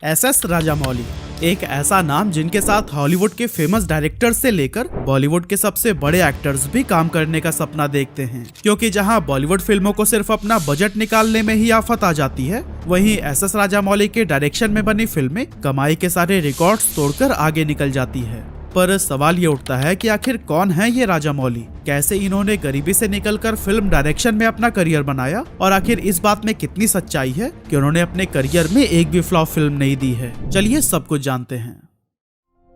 S Rajamouli एक ऐसा नाम जिनके साथ हॉलीवुड के फेमस डायरेक्टर्स से लेकर बॉलीवुड के सबसे बड़े एक्टर्स भी काम करने का सपना देखते हैं, क्योंकि जहां बॉलीवुड फिल्मों को सिर्फ अपना बजट निकालने में ही आफत आ जाती है, वहीं एस राजामौली के डायरेक्शन में बनी फिल्में कमाई के सारे रिकॉर्ड्स तोड़कर आगे निकल जाती है। पर सवाल ये उठता है कि आखिर कौन है ये राजामौली, कैसे इन्होंने गरीबी से निकलकर फिल्म डायरेक्शन में अपना करियर बनाया और आखिर इस बात में कितनी सच्चाई है कि उन्होंने अपने करियर में एक भी फ्लॉप फिल्म नहीं दी है। चलिए सब कुछ जानते हैं।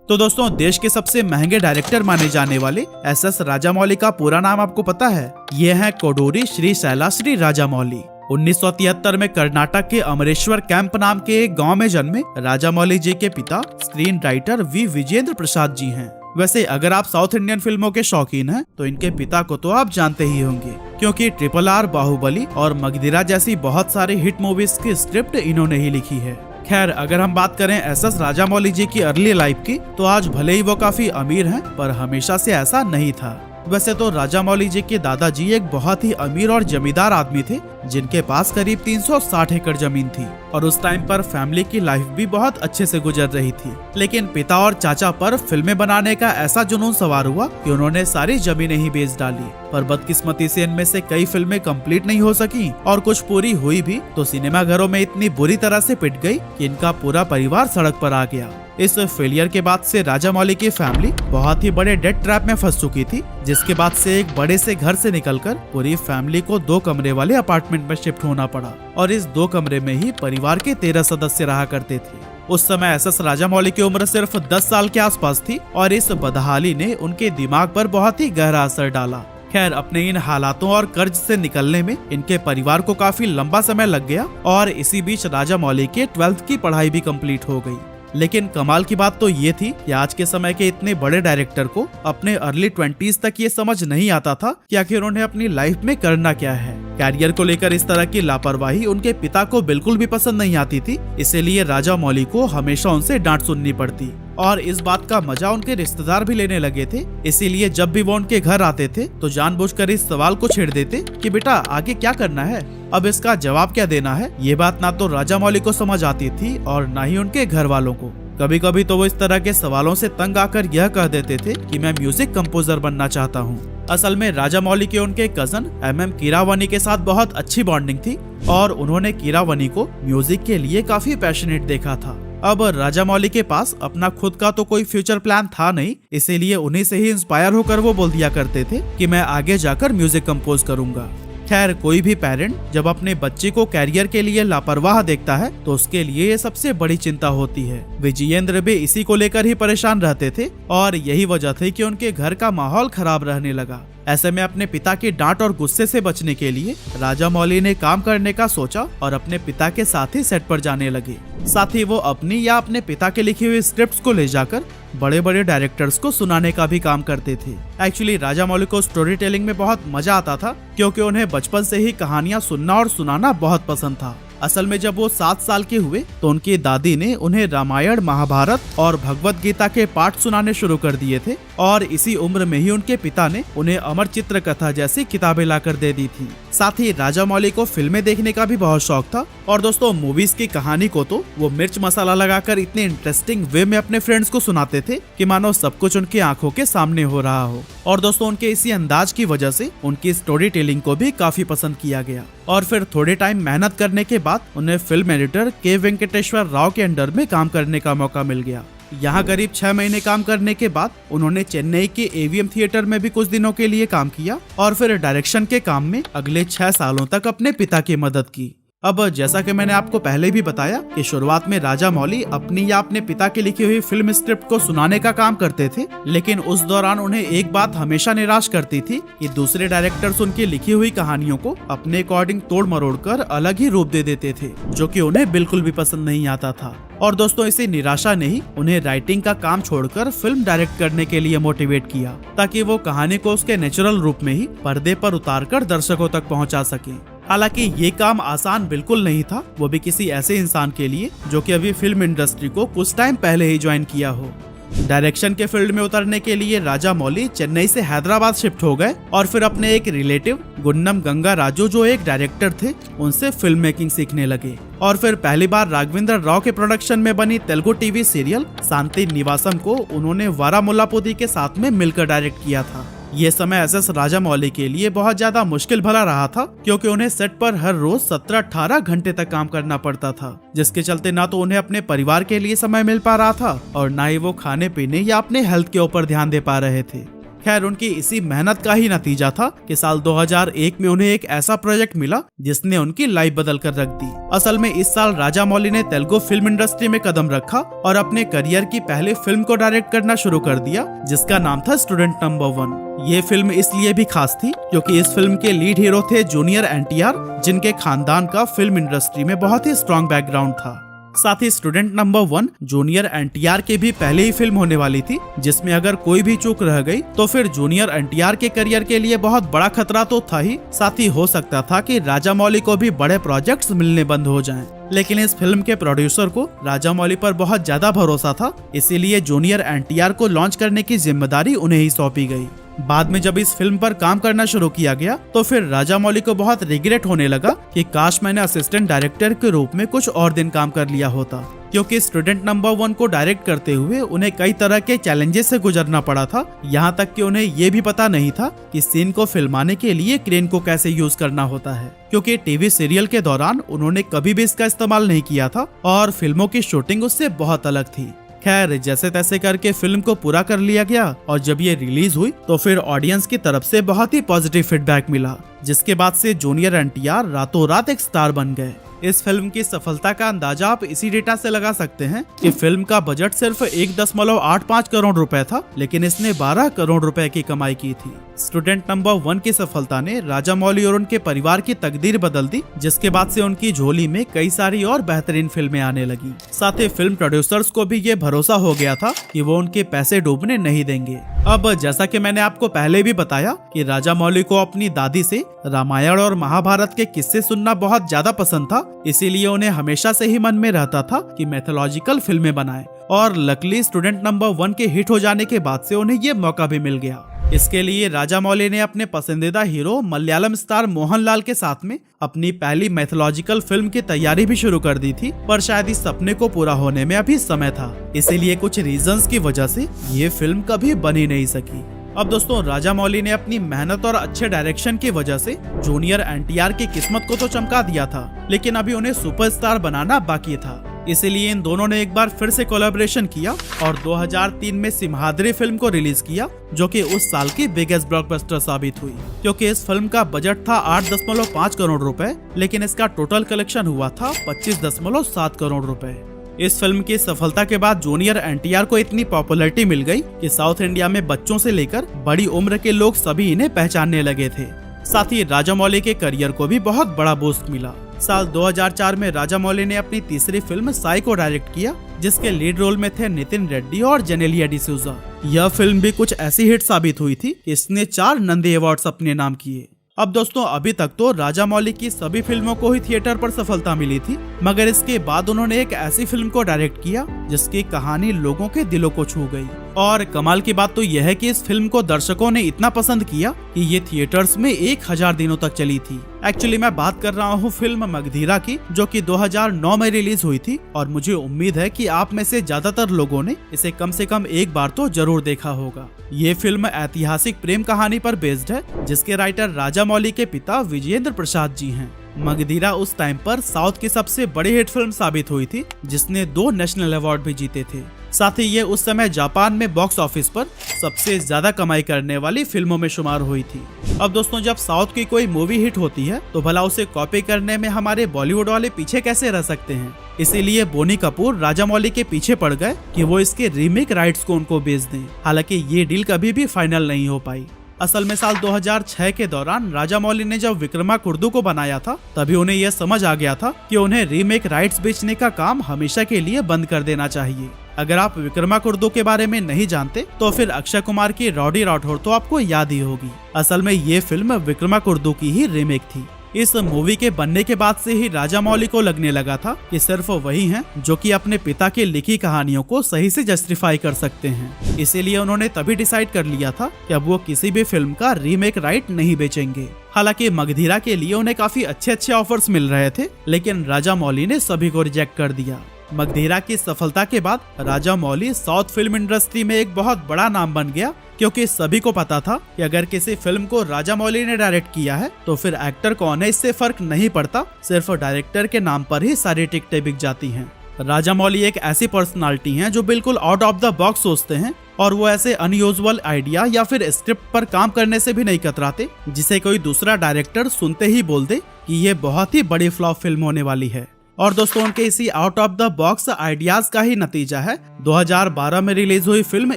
तो दोस्तों, देश के सबसे महंगे डायरेक्टर माने जाने वाले एस राजामौली का पूरा नाम आपको पता है? ये है कोडूरी श्री शैलाश्री राजामौली। 1973 में कर्नाटक के अमरेश्वर कैंप नाम के एक गांव में जन्मे राजामौली जी के पिता screen writer we Vijendra Prasad ji हैं। वैसे अगर आप साउथ इंडियन फिल्मों के शौकीन हैं, तो इनके पिता को तो आप जानते ही होंगे, क्योंकि RRR, बाहुबली और मगधीरा जैसी बहुत सारे हिट मूवीज की स्क्रिप्ट इन्होंने ही लिखी है। खैर, अगर हम बात करें एस राजामौली जी की अर्ली लाइफ की, तो आज भले ही वो काफी अमीर हैं, पर हमेशा से ऐसा नहीं था। वैसे तो राजामौली जी के दादाजी एक बहुत ही अमीर और जमींदार आदमी थे, जिनके पास करीब 360 एकड़ जमीन थी और उस टाइम पर फैमिली की लाइफ भी बहुत अच्छे से गुजर रही थी। लेकिन पिता और चाचा पर फिल्में बनाने का ऐसा जुनून सवार हुआ कि उन्होंने सारी जमीनें ही बेच डाली। पर बदकिस्मती से इनमें से कई फिल्में कंप्लीट नहीं हो सकी और कुछ पूरी हुई भी तो सिनेमा घरों में इतनी बुरी तरह से पिट गई कि इनका पूरा परिवार सड़क पर आ गया। इस फेलियर के बाद से राजामौली की फैमिली बहुत ही बड़े डेट ट्रैप में फंस चुकी थी, जिसके बाद से एक बड़े से घर से निकलकर पूरी फैमिली को 2 कमरे वाले अपार्टमेंट में शिफ्ट होना पड़ा और इस 2 कमरे में ही परिवार के 13 सदस्य रहा करते थे। उस समय एस राजामौली की उम्र सिर्फ 10 साल के आसपास थी और इस बदहाली ने उनके दिमाग पर बहुत ही गहरा असर डाला। खैर, अपने इन हालातों और कर्ज से निकलने में इनके परिवार को काफी लंबा समय लग गया और इसी बीच राजामौली के 12th की पढ़ाई भी कंप्लीट हो गई। लेकिन कमाल की बात तो ये थी कि आज के समय के इतने बड़े डायरेक्टर को अपने अर्ली 20s तक ये समझ नहीं आता था कि आखिर उन्हें अपनी लाइफ में करना क्या है। कैरियर को लेकर इस तरह की लापरवाही उनके पिता को बिल्कुल भी पसंद नहीं आती थी, इसीलिए राजामौली को हमेशा उनसे डांट सुननी पड़ती और इस बात का मजा उनके रिश्तेदार भी लेने लगे थे। इसीलिए जब भी वो उनके घर आते थे तो जानबूझकर इस सवाल को छेड़ देते कि बेटा आगे क्या करना है, अब इसका जवाब क्या देना है। ये बात ना तो राजामौली को समझ आती थी और ना ही उनके घर वालों को। कभी कभी तो वो इस तरह के सवालों से तंग आकर यह कह देते थे कि मैं म्यूजिक कंपोजर बनना चाहता हूँ। असल में राजामौली के उनके कजन MM कीरावानी के साथ बहुत अच्छी बॉन्डिंग थी और उन्होंने कीरावानी को म्यूजिक के लिए काफी पैशनेट देखा था। अब राजामौली के पास अपना खुद का तो कोई फ्यूचर प्लान था नहीं, इसीलिए उन्हीं से ही इंस्पायर होकर वो बोल दिया करते थे कि मैं आगे जाकर म्यूजिक कंपोज करूंगा। खैर, कोई भी पेरेंट जब अपने बच्चे को कैरियर के लिए लापरवाह देखता है तो उसके लिए ये सबसे बड़ी चिंता होती है। विजयेंद्र भी इसी को लेकर ही परेशान रहते थे और यही वजह थी कि उनके घर का माहौल खराब रहने लगा। ऐसे में अपने पिता की डांट और गुस्से से बचने के लिए राजामौली ने काम करने का सोचा और अपने पिता के साथ ही सेट पर जाने लगे। साथ ही वो अपनी या अपने पिता के लिखी हुई स्क्रिप्ट्स को ले जाकर बड़े बड़े डायरेक्टर्स को सुनाने का भी काम करते थे। एक्चुअली राजामौली को स्टोरी टेलिंग में बहुत मजा आता था, क्योंकि उन्हें बचपन से ही कहानियां सुनना और सुनाना बहुत पसंद था। असल में जब वो 7 साल के हुए तो उनकी दादी ने उन्हें रामायण, महाभारत और भगवत गीता के पाठ सुनाने शुरू कर दिए थे और इसी उम्र में ही उनके पिता ने उन्हें अमर चित्र कथा जैसी किताबें लाकर दे दी थी। साथ ही राजामौली को फिल्में देखने का भी बहुत शौक था और दोस्तों, मूवीज की कहानी को तो वो मिर्च मसाला लगाकर इतने इंटरेस्टिंग वे में अपने फ्रेंड्स को सुनाते थे कि मानो सब कुछ उनकी आंखों के सामने हो रहा हो। और दोस्तों, उनके इसी अंदाज की वजह से उनकी स्टोरी टेलिंग को भी काफी पसंद किया गया और फिर थोड़े टाइम मेहनत करने के बाद उन्हें फिल्म एडिटर के वेंकटेश्वर राव के अंडर में काम करने का मौका मिल गया। यहाँ करीब 6 महीने काम करने के बाद उन्होंने चेन्नई के AVM थिएटर में भी कुछ दिनों के लिए काम किया और फिर डायरेक्शन के काम में अगले 6 सालों तक अपने पिता की मदद की। अब जैसा कि मैंने आपको पहले भी बताया कि शुरुआत में राजामौली अपनी या अपने पिता की लिखी हुई फिल्म स्क्रिप्ट को सुनाने का काम करते थे, लेकिन उस दौरान उन्हें एक बात हमेशा निराश करती थी कि दूसरे डायरेक्टर्स उनकी लिखी हुई कहानियों को अपने अकॉर्डिंग तोड़ मरोड़ कर अलग ही रूप दे देते थे, जो कि उन्हें बिल्कुल भी पसंद नहीं आता था। और दोस्तों, इसी निराशा ने ही उन्हें राइटिंग का काम छोड़कर फिल्म डायरेक्ट करने के लिए मोटिवेट किया, ताकि वो कहानी को उसके नेचुरल रूप में ही पर्दे पर उतारकर दर्शकों तक पहुंचा सके। हालांकि ये काम आसान बिल्कुल नहीं था, वो भी किसी ऐसे इंसान के लिए जो कि अभी फिल्म इंडस्ट्री को कुछ टाइम पहले ही ज्वाइन किया हो। डायरेक्शन के फील्ड में उतरने के लिए राजा मौली चेन्नई से हैदराबाद शिफ्ट हो गए और फिर अपने एक रिलेटिव गुन्नम गंगा राजू जो एक डायरेक्टर थे उनसे फिल्म मेकिंग सीखने लगे। और फिर पहली बार राघवेंद्र राव के प्रोडक्शन में बनी तेलुगु टीवी सीरियल शांति निवासम को उन्होंने वारामुल्लापुदी के साथ में मिलकर डायरेक्ट किया था। ये समय एसएस राजामौली के लिए बहुत ज्यादा मुश्किल भरा रहा था, क्योंकि उन्हें सेट पर हर रोज 17-18 घंटे तक काम करना पड़ता था, जिसके चलते ना तो उन्हें अपने परिवार के लिए समय मिल पा रहा था और ना ही वो खाने पीने या अपने हेल्थ के ऊपर ध्यान दे पा रहे थे। खैर, उनकी इसी मेहनत का ही नतीजा था कि साल 2001 में उन्हें एक ऐसा प्रोजेक्ट मिला जिसने उनकी लाइफ बदल कर रख दी। असल में इस साल राजामौली ने तेलुगु फिल्म इंडस्ट्री में कदम रखा और अपने करियर की पहली फिल्म को डायरेक्ट करना शुरू कर दिया, जिसका नाम था स्टूडेंट नंबर 1। ये फिल्म इसलिए भी खास थी क्योंकि इस फिल्म के लीड हीरो थे जूनियर एनटीआर, जिनके खानदान का फिल्म इंडस्ट्री में बहुत ही स्ट्रॉन्ग बैकग्राउंड था। साथ ही स्टूडेंट नंबर 1 जूनियर एनटीआर की भी पहले ही फिल्म होने वाली थी, जिसमें अगर कोई भी चूक रह गई तो फिर जूनियर एनटीआर के करियर के लिए बहुत बड़ा खतरा तो था ही, साथ ही हो सकता था कि राजामौली को भी बड़े प्रोजेक्ट्स मिलने बंद हो जाएं। लेकिन इस फिल्म के प्रोड्यूसर को राजामौली पर बहुत ज्यादा भरोसा था, इसीलिए जूनियर एनटीआर को लॉन्च करने की जिम्मेदारी उन्हें ही सौंपी गई। बाद में जब इस फिल्म पर काम करना शुरू किया गया तो फिर राजामौली को बहुत रिग्रेट होने लगा कि काश मैंने असिस्टेंट डायरेक्टर के रूप में कुछ और दिन काम कर लिया होता, क्योंकि स्टूडेंट नंबर 1 को डायरेक्ट करते हुए उन्हें कई तरह के चैलेंजेस से गुजरना पड़ा था। यहाँ तक कि उन्हें ये भी पता नहीं था कि सीन को फिल्माने के लिए क्रेन को कैसे यूज करना होता है, क्योंकि टीवी सीरियल के दौरान उन्होंने कभी भी इसका इस्तेमाल नहीं किया था और फिल्मों की शूटिंग उससे बहुत अलग थी। खैर, जैसे तैसे करके फिल्म को पूरा कर लिया गया और जब ये रिलीज हुई तो फिर ऑडियंस की तरफ से बहुत ही पॉजिटिव फीडबैक मिला, जिसके बाद से जूनियर एनटीआर रातों रात एक स्टार बन गए। इस फिल्म की सफलता का अंदाजा आप इसी डेटा से लगा सकते हैं कि फिल्म का बजट सिर्फ 1.85 करोड़ रुपए था, लेकिन इसने 12 करोड़ रुपए की कमाई की थी। स्टूडेंट नंबर 1 की सफलता ने राजामौली और उनके परिवार की तकदीर बदल दी, जिसके बाद से उनकी झोली में कई सारी और बेहतरीन फिल्में आने लगी। साथ ही फिल्म प्रोड्यूसर्स को भी ये भरोसा हो गया था कि वो उनके पैसे डूबने नहीं देंगे। अब जैसा कि मैंने आपको पहले भी बताया कि राजामौली को अपनी दादी से रामायण और महाभारत के किस्से सुनना बहुत ज्यादा पसंद था, इसीलिए उन्हें हमेशा से ही मन में रहता था कि मैथोलॉजिकल फिल्में बनाएं, और लकीली स्टूडेंट नंबर 1 के हिट हो जाने के बाद से उन्हें ये मौका भी मिल गया। इसके लिए राजामौली ने अपने पसंदीदा हीरो मलयालम स्टार मोहनलाल के साथ में अपनी पहली मैथोलॉजिकल फिल्म की तैयारी भी शुरू कर दी थी, पर शायद इस सपने को पूरा होने में अभी समय था, इसीलिए कुछ रीजंस की वजह से ये फिल्म कभी बन ही नहीं सकी। अब दोस्तों, राजामौली ने अपनी मेहनत और अच्छे डायरेक्शन की वजह से जूनियर एनटीआर की किस्मत को तो चमका दिया था, लेकिन अभी उन्हें सुपरस्टार बनाना बाकी था। इसीलिए इन दोनों ने एक बार फिर से कोलैबोरेशन किया और 2003 में सिम्हाद्री फिल्म को रिलीज किया, जो कि उस साल की बिगेस्ट ब्लॉकबस्टर साबित हुई, क्योंकि इस फिल्म का बजट था 8.5 करोड़ रुपए, लेकिन इसका टोटल कलेक्शन हुआ था 25.7 करोड़ रुपए। इस फिल्म की सफलता के बाद जूनियर एनटीआर को इतनी पॉपुलैरिटी मिल गई कि साउथ इंडिया में बच्चों से लेकर बड़ी उम्र के लोग सभी इन्हें पहचानने लगे थे। साथ ही राजामौली के करियर को भी बहुत बड़ा बूस्ट मिला। साल 2004 में राजामौली ने अपनी तीसरी फिल्म साई को डायरेक्ट किया, जिसके लीड रोल में थे नितिन रेड्डी और जेनेलिया डिसूजा। यह फिल्म भी कुछ ऐसी हिट साबित हुई थी कि इसने 4 नंदी अवार्ड्स अपने नाम किए। अब दोस्तों, अभी तक तो राजामौली की सभी फिल्मों को ही थिएटर पर सफलता मिली थी, मगर इसके बाद उन्होंने एक ऐसी फिल्म को डायरेक्ट किया जिसकी कहानी लोगों के दिलों को छू गई। और कमाल की बात तो यह है कि इस फिल्म को दर्शकों ने इतना पसंद किया कि ये थिएटर्स में 1000 दिनों तक चली थी। एक्चुअली मैं बात कर रहा हूँ फिल्म मगधीरा की, जो कि 2009 में रिलीज हुई थी, और मुझे उम्मीद है कि आप में से ज्यादातर लोगों ने इसे कम से कम एक बार तो जरूर देखा होगा। ये फिल्म ऐतिहासिक प्रेम कहानी पर बेस्ड है, जिसके राइटर राजामौली के पिता विजेंद्र प्रसाद जी हैं। मगधीरा उस टाइम पर साउथ की सबसे बड़ी हिट फिल्म साबित हुई थी, जिसने 2 नेशनल अवार्ड भी जीते थे। साथ ही ये उस समय जापान में बॉक्स ऑफिस पर सबसे ज्यादा कमाई करने वाली फिल्मों में शुमार हुई थी। अब दोस्तों, जब साउथ की कोई मूवी हिट होती है तो भला उसे कॉपी करने में हमारे बॉलीवुड वाले पीछे कैसे रह सकते हैं। इसीलिए बोनी कपूर राजामौली के पीछे पड़ गए कि वो इसके रीमेक राइट्स को उनको बेच दें। हालांकि ये डील कभी भी फाइनल नहीं हो पाई। असल में साल 2006 के दौरान राजामौली ने जब विक्रमाकुर्दु को बनाया था, तभी उन्हें यह समझ आ गया था कि उन्हें रीमेक राइट्स बेचने का काम हमेशा के लिए बंद कर देना चाहिए। अगर आप विक्रमाकुर्दु के बारे में नहीं जानते तो फिर अक्षय कुमार की रॉडी राठौर तो आपको याद ही होगी। असल में ये फिल्म विक्रमाकुर्दु की ही रीमेक थी। इस मूवी के बनने के बाद से ही राजामौली को लगने लगा था कि सिर्फ वही हैं जो कि अपने पिता की लिखी कहानियों को सही से जस्टिफाई कर सकते हैं। इसीलिए उन्होंने तभी डिसाइड कर लिया था कि अब वो किसी भी फिल्म का रीमेक राइट नहीं बेचेंगे। हालांकि मगधीरा के लिए उन्हें काफी अच्छे ऑफर्स मिल रहे थे, लेकिन राजामौली ने सभी को रिजेक्ट कर दिया। मगधीरा की सफलता के बाद राजामौली साउथ फिल्म इंडस्ट्री में एक बहुत बड़ा नाम बन गया, क्योंकि सभी को पता था कि अगर किसी फिल्म को राजामौली ने डायरेक्ट किया है तो फिर एक्टर कौन है इससे फर्क नहीं पड़ता, सिर्फ डायरेक्टर के नाम पर ही सारी टिकटें बिक जाती हैं। राजामौली एक ऐसी पर्सनालिटी हैं जो बिल्कुल आउट ऑफ द बॉक्स सोचते हैं और वो ऐसे अनयूजुअल आइडिया या फिर स्क्रिप्ट पर काम करने से भी नहीं कतराते जिसे कोई दूसरा डायरेक्टर सुनते ही बोल दे कि ये बहुत ही बड़ी फ्लॉप फिल्म होने वाली है। और दोस्तों उनके इसी out of the box ideas का ही नतीजा है 2012 में रिलीज हुई फिल्म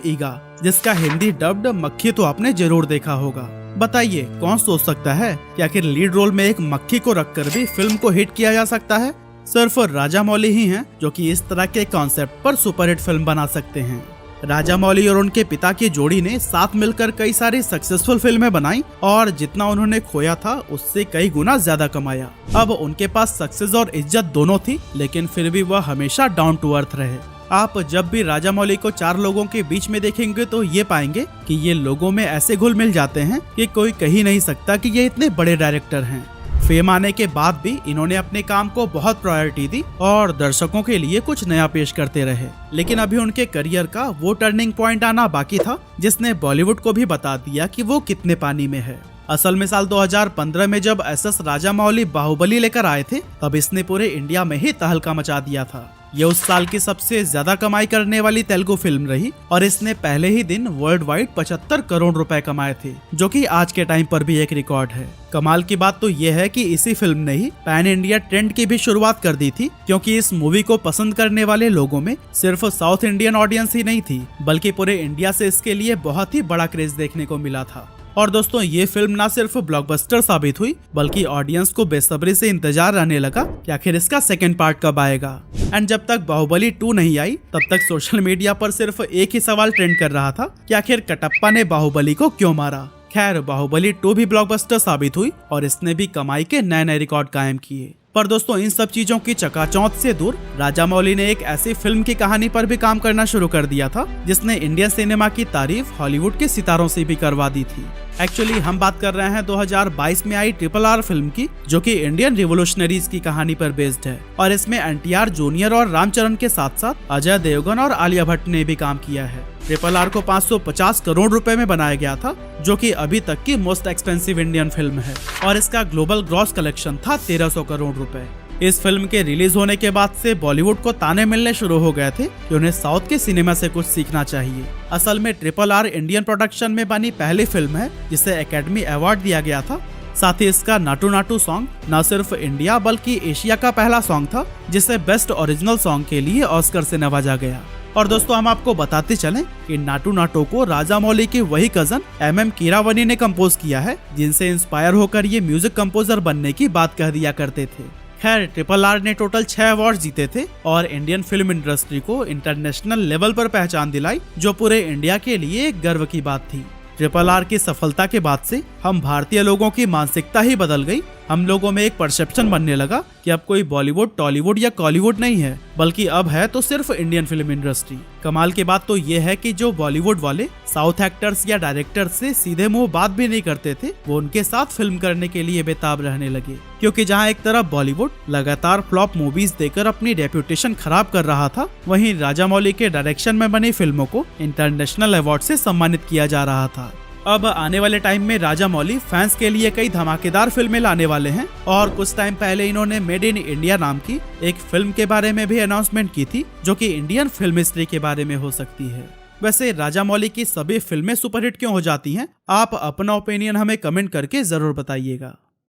ईगा, जिसका हिंदी डब्ड मक्खी तो आपने जरूर देखा होगा। बताइए कौन सोच सकता है कि आखिर लीड रोल में एक मक्खी को रखकर भी फिल्म को हिट किया जा सकता है। सिर्फ राजामौली ही हैं जो कि इस तरह के कॉन्सेप्ट पर सुपरहिट फिल्म बना सकते हैं। राजामौली और उनके पिता की जोड़ी ने साथ मिलकर कई सारी सक्सेसफुल फिल्में बनाई और जितना उन्होंने खोया था उससे कई गुना ज्यादा कमाया। अब उनके पास सक्सेस और इज्जत दोनों थी, लेकिन फिर भी वह हमेशा डाउन टू अर्थ रहे। आप जब भी राजामौली को चार लोगों के बीच में देखेंगे तो ये पाएंगे कि ये लोगों में ऐसे घुल मिल जाते हैं कि कोई कह ही नहीं सकता कि ये इतने बड़े डायरेक्टर हैं। फेम आने के बाद भी इन्होंने अपने काम को बहुत प्रायोरिटी दी और दर्शकों के लिए कुछ नया पेश करते रहे। लेकिन अभी उनके करियर का वो टर्निंग पॉइंट आना बाकी था जिसने बॉलीवुड को भी बता दिया कि वो कितने पानी में है। असल में साल 2015 में जब एसएस राजामौली बाहुबली लेकर आए थे तब इसने पूरे इंडिया में ही तहलका मचा दिया था। ये उस साल की सबसे ज्यादा कमाई करने वाली तेलुगु फिल्म रही और इसने पहले ही दिन वर्ल्ड वाइड 75 करोड़ रुपए कमाए थे, जो कि आज के टाइम पर भी एक रिकॉर्ड है। कमाल की बात तो ये है कि इसी फिल्म ने ही पैन इंडिया ट्रेंड की भी शुरुआत कर दी थी, क्योंकि इस मूवी को पसंद करने वाले लोगों में सिर्फ साउथ इंडियन ऑडियंस ही नहीं थी, बल्कि पूरे इंडिया से इसके लिए बहुत ही बड़ा क्रेज देखने को मिला था। और दोस्तों ये फिल्म ना सिर्फ ब्लॉकबस्टर साबित हुई, बल्कि ऑडियंस को बेसब्री से इंतजार रहने लगा कि आखिर इसका सेकंड पार्ट कब आएगा। एंड जब तक बाहुबली 2 नहीं आई तब तक सोशल मीडिया पर सिर्फ एक ही सवाल ट्रेंड कर रहा था कि आखिर कटप्पा ने बाहुबली को क्यों मारा। खैर बाहुबली 2 भी ब्लॉकबस्टर साबित हुई और इसने भी कमाई के नए रिकॉर्ड कायम किए। पर दोस्तों इन सब चीजों की चकाचौंध से दूर राजामौली ने एक ऐसी फिल्म की कहानी पर भी काम करना शुरू कर दिया था जिसने इंडियन सिनेमा की तारीफ हॉलीवुड के सितारों से भी करवा दी थी। एक्चुअली हम बात कर रहे हैं 2022 में आई RRR फिल्म की, जो कि इंडियन रिवोल्यूशनरीज की कहानी पर बेस्ड है और इसमें NTR जूनियर और रामचरण के साथ साथ अजय देवगन और आलिया भट्ट ने भी काम किया है। RRR को 550 करोड़ रुपए में बनाया गया था, जो कि अभी तक की मोस्ट एक्सपेंसिव इंडियन फिल्म है और इसका ग्लोबल ग्रॉस कलेक्शन था 1300 करोड़ रुपए। इस फिल्म के रिलीज होने के बाद से बॉलीवुड को ताने मिलने शुरू हो गए थे कि उन्हें साउथ के सिनेमा से कुछ सीखना चाहिए। असल में RRR इंडियन प्रोडक्शन में बनी पहली फिल्म है जिसे एकेडमी अवार्ड दिया गया था। साथ ही इसका नाटू नाटू सॉन्ग न सिर्फ इंडिया बल्कि एशिया का पहला सॉन्ग था जिसे बेस्ट ओरिजिनल सॉन्ग के लिए ऑस्कर से नवाजा गया। और दोस्तों हम आपको बताते चलें कि नाटू नाटू को राजामौली की वही कजन MM कीरावनी ने कंपोज किया है, जिनसे इंस्पायर होकर ये म्यूजिक कंपोजर बनने की बात कह दिया करते थे। खैर RRR ने टोटल 6 अवार्ड जीते थे और इंडियन फिल्म इंडस्ट्री को इंटरनेशनल लेवल पर पहचान दिलाई, जो पूरे इंडिया के लिए एक गर्व की बात थी। RRR की सफलता के बाद से हम भारतीय लोगों की मानसिकता ही बदल गई। हम लोगों में एक परसेप्शन बनने लगा कि अब कोई बॉलीवुड, टॉलीवुड या कॉलीवुड नहीं है, बल्कि अब है तो सिर्फ इंडियन फिल्म इंडस्ट्री। कमाल की बात तो ये है कि जो बॉलीवुड वाले साउथ एक्टर्स या डायरेक्टर्स से सीधे मुंह बात भी नहीं करते थे, वो उनके साथ फिल्म करने के लिए बेताब रहने लगे, क्योंकि जहां एक तरफ बॉलीवुड लगातार फ्लॉप मूवीज देकर अपनी रेप्यूटेशन खराब कर रहा था, वहीं राजामौली के डायरेक्शन में बनी फिल्मों को इंटरनेशनल अवार्ड से सम्मानित किया जा रहा था। अब आने वाले टाइम में राजामौली फैंस के लिए कई धमाकेदार फिल्में लाने वाले हैं और कुछ टाइम पहले इन्होंने मेड इन इंडिया नाम की एक फिल्म के बारे में भी अनाउंसमेंट की थी, जो कि इंडियन फिल्म हिस्ट्री के बारे में हो सकती है। वैसे राजामौली की सभी फिल्में सुपरहिट क्यों हो जाती हैं? आप अपना ओपिनियन हमें कमेंट करके जरूर बताइएगा।